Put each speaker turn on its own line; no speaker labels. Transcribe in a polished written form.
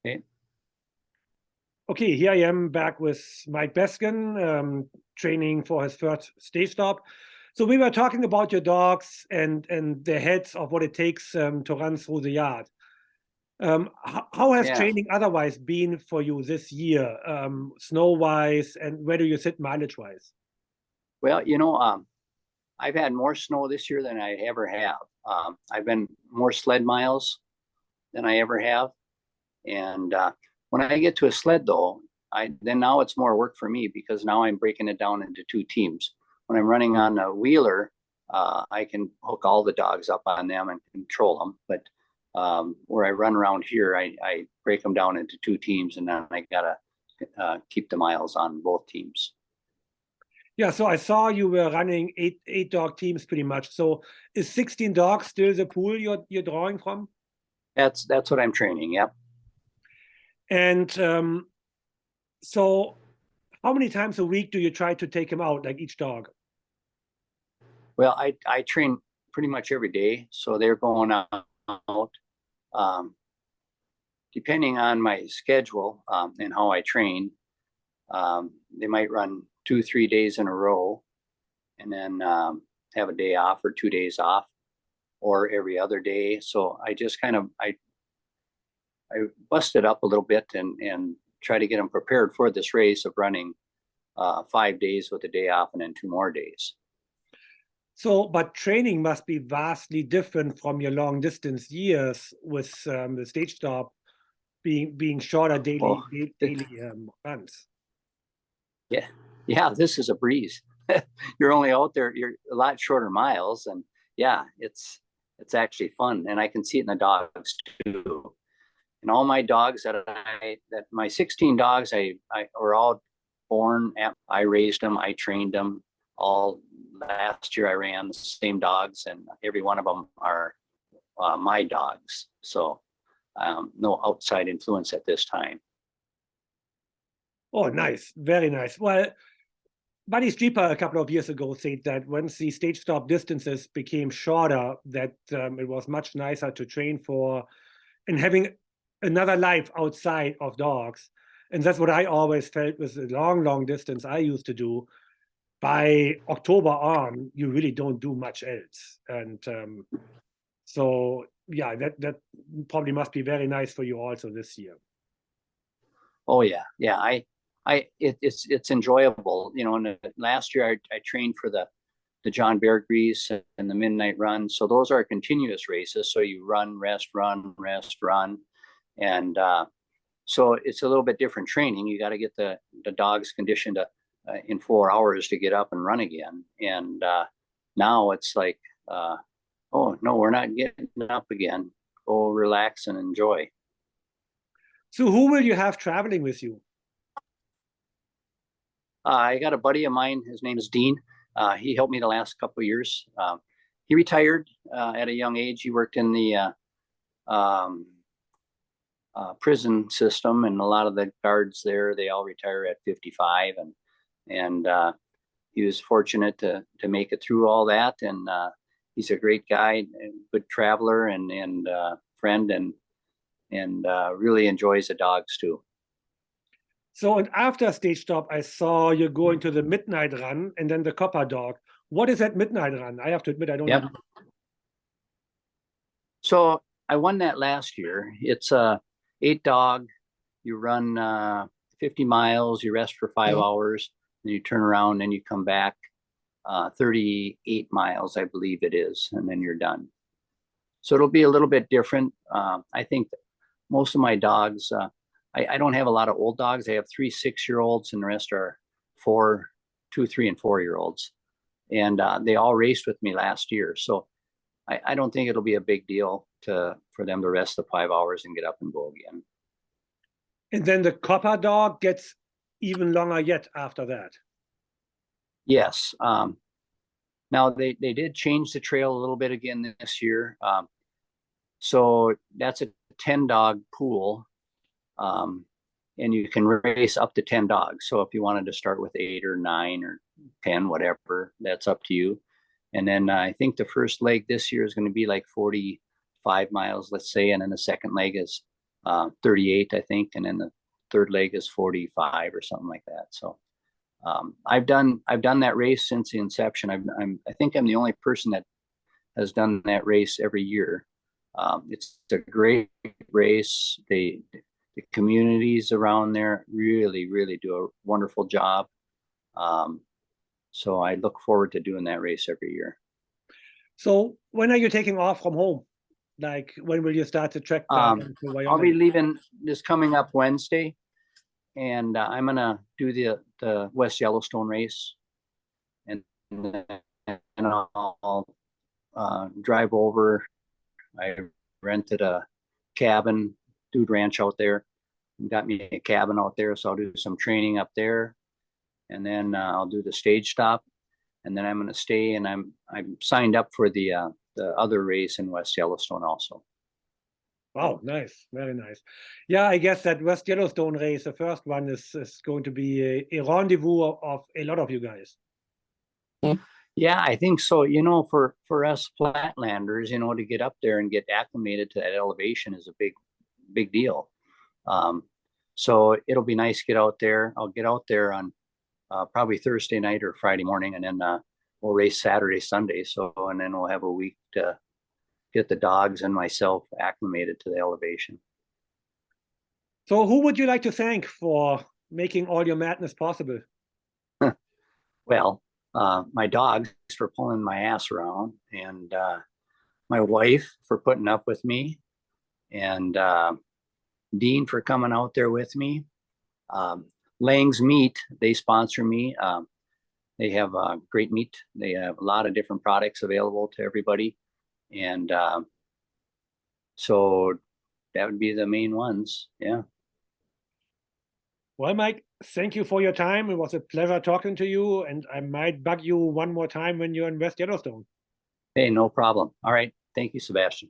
Okay.
Okay, here I am back with Mike Bestgen, training for his first stage stop. So we were talking about your dogs and the heads of what it takes to run through the yard. How has
Yeah.
training otherwise been for you this year, snow-wise, and where do you sit mileage-wise?
Well, I've had more snow this year than I ever have. I've been more sled miles than I ever have. And when I get to a sled, though, then now it's more work for me because now I'm breaking it down into two teams. When I'm running on a wheeler, I can hook all the dogs up on them and control them. But where I run around here, I break them down into two teams, and then I gotta keep the miles on both teams.
Yeah, so I saw you were running eight dog teams pretty much. So is 16 dogs still the pool you're drawing from?
That's what I'm training. Yep.
And so how many times a week do you try to take him out, like each dog?
Well, I train pretty much every day, so they're going out. Um, Depending on my schedule and how I train, they might run 2, 3 days in a row, and then have a day off or 2 days off, or every other day. So I just kind of I bust it up a little bit and try to get them prepared for this race of running 5 days with a day off and then 2 more days.
So, but training must be vastly different from your long distance years with the stage stop being shorter
Well,
daily runs.
yeah, this is a breeze. You're only out there, you're a lot shorter miles, and yeah, it's actually fun, and I can see it in the dogs too. And all my dogs that my 16 dogs, I were all born at, I raised them, I trained them all. Last year I ran the same dogs, and every one of them are my dogs. So no outside influence at this time.
Oh, nice, very nice. Well, Buddy Streeper a couple of years ago said that once the stage stop distances became shorter, that it was much nicer to train for and having another life outside of dogs. And that's what I always felt with the long distance I used to do. By October on, you really don't do much else. And so, yeah, that probably must be very nice for you also this year.
Oh yeah. It's enjoyable. And last year I trained for the John Bear Grease and the Midnight Run. So those are continuous races. So you run, rest, run, rest, run, and so it's a little bit different training. You got to get the dogs conditioned in 4 hours to get up and run again. And now it's like, oh no, we're not getting up again. Go relax and enjoy.
So who will you have traveling with you?
I got a buddy of mine. His name is Dean. He helped me the last couple of years. He retired at a young age. He worked in the prison system, and a lot of the guards there, they all retire at 55, and he was fortunate to make it through all that. And he's a great guy, and good traveler, and friend, and really enjoys the dogs too.
So, and after stage stop, I saw you going to the midnight run and then the copper dog. What is that midnight run? I have to admit, I don't know.
So I won that last year. It's a 8 dog. You run 50 miles, you rest for 5 hours, then you turn around and you come back 38 miles, I believe it is, and then you're done. So it'll be a little bit different. I think most of my dogs, I don't have a lot of old dogs. I have 3 6-year-olds, and the rest are 2, 3, and 4-year-olds. And they all raced with me last year. So I don't think it'll be a big deal for them to rest the 5 hours and get up and go again.
And then the copper dog gets even longer yet after that.
Yes. Now they did change the trail a little bit again this year. So that's a 10-dog pool. And you can race up to 10 dogs. So if you wanted to start with 8 or 9 or 10, whatever, that's up to you. And then I think the first leg this year is going to be like 45 miles, let's say. And then the second leg is 38, I think, and then the third leg is 45 or something like that. So I've done that race since the inception. I think I'm the only person that has done that race every year. It's a great race. The communities around there really, really do a wonderful job. So I look forward to doing that race every year.
So when are you taking off from home? Like, when will you start to trek down to
I'll be
Wyoming?
leaving this coming up Wednesday, and I'm gonna do the West Yellowstone race, and then I'll drive over. I rented a cabin, dude ranch out there, got me a cabin out there, so I'll do some training up there, and then I'll do the stage stop, and then I'm going to stay, and I'm signed up for the other race in West Yellowstone also.
Wow, nice, very nice. Yeah, I guess that West Yellowstone race, the first one, is going to be a rendezvous of a lot of you guys.
Yeah, I think so. You know, for us flatlanders, you know, to get up there and get acclimated to that elevation is a big deal. So it'll be nice to get out there. I'll get out there on probably Thursday night or Friday morning, and then we'll race Saturday, Sunday. So, and then we'll have a week to get the dogs and myself acclimated to the elevation.
So who would you like to thank for making all your madness possible?
Well, my dogs for pulling my ass around, and my wife for putting up with me, and Dean for coming out there with me. Lang's Meat, they sponsor me. They have great meat. They have a lot of different products available to everybody. And so that would be the main ones. Yeah.
Well, Mike, thank you for your time. It was a pleasure talking to you, and I might bug you one more time when you're in West Yellowstone.
Hey, no problem. All right. Thank you, Sebastian.